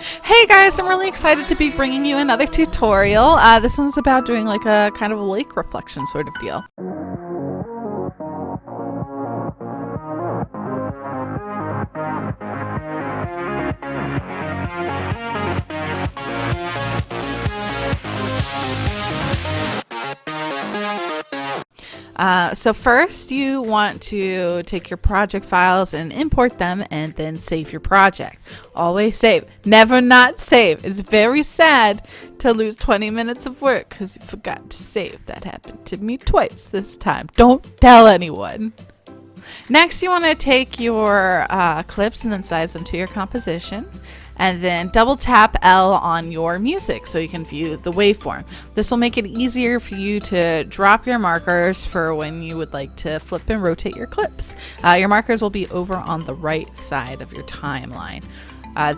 Hey guys, I'm really excited to be bringing you another tutorial. This one's about doing like a kind of a lake reflection sort of deal. So first you want to take your project files and import them and then save your project. Always save, never not save. It's very sad to lose 20 minutes of work because you forgot to save. That happened to me twice this time. Don't tell anyone. Next, you want to take your clips and then size them to your composition, and then double tap L on your music so you can view the waveform. This will make it easier for you to drop your markers for when you would like to flip and rotate your clips. Your markers will be over on the right side of your timeline.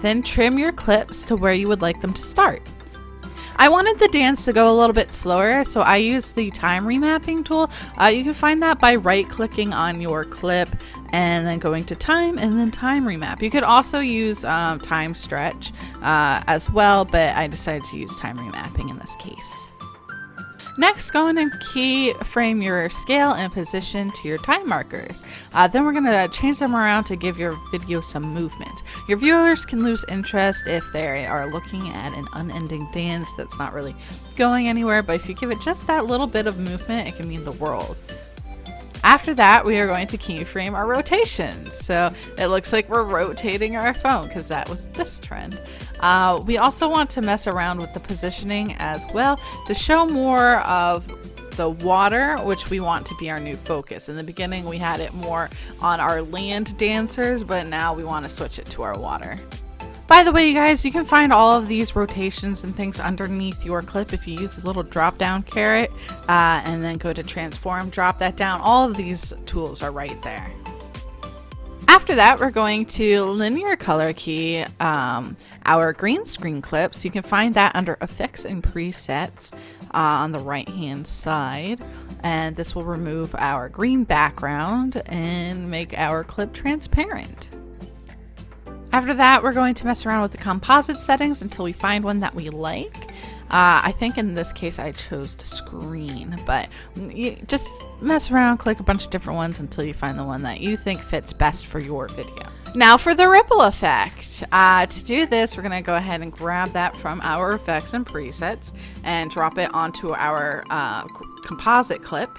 Then trim your clips to where you would like them to start. I wanted the dance to go a little bit slower, so I used the time remapping tool. You can find that by right-clicking on your clip and then going to time and then time remap. You could also use time stretch as well, but I decided to use time remapping in this case. Next, go in and keyframe your scale and position to your time markers. Then we're going to change them around to give your video some movement. Your viewers can lose interest if they are looking at an unending dance that's not really going anywhere, but if you give it just that little bit of movement, it can mean the world. After that, we are going to keyframe our rotations. So it looks like we're rotating our phone because that was this trend. We also want to mess around with the positioning as well to show more of the water, which we want to be our new focus. In the beginning, we had it more on our land dancers, but now we want to switch it to our water. By the way, you guys, you can find all of these rotations and things underneath your clip if you use the little drop down caret and then go to transform, drop that down. All of these tools are right there. After that, we're going to linear color key our green screen clips. You can find that under effects and presets on the right hand side. And this will remove our green background and make our clip transparent. After that, we're going to mess around with the composite settings until we find one that we like. I think in this case I chose to screen, but you just mess around, click a bunch of different ones until you find the one that you think fits best for your video. Now for the ripple effect. To do this, we're going to go ahead and grab that from our effects and presets and drop it onto our composite clip.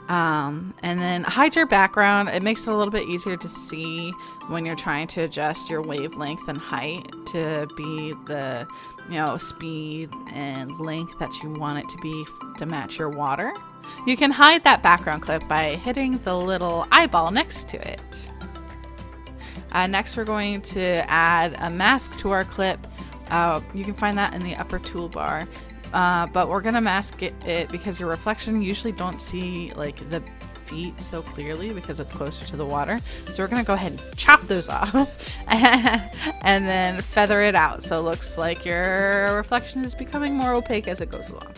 And then hide your background. It makes it a little bit easier to see when you're trying to adjust your wavelength and height to be the, speed and length that you want it to be to match your water. You can hide that background clip by hitting the little eyeball next to it. Next, we're going to add a mask to our clip. You can find that in the upper toolbar. But we're gonna mask it because your reflection usually don't see like the feet so clearly because it's closer to the water. So we're gonna go ahead and chop those off and then feather it out so it looks like your reflection is becoming more opaque as it goes along.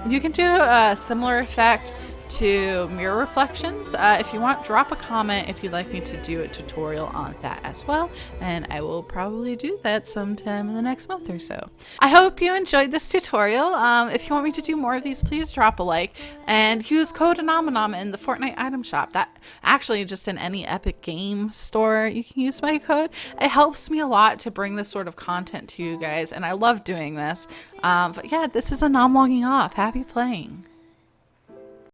You can do a similar effect to mirror reflections. If you want, drop a comment if you'd like me to do a tutorial on that as well, and I will probably do that sometime in the next month or so. I hope you enjoyed this tutorial. If you want me to do more of these, please drop a like and use code Anomanom in the Fortnite item shop. That actually just in any Epic game store you can use my code. It helps me a lot to bring this sort of content to you guys, and I love doing this. But yeah, this is Anom logging off. Happy playing.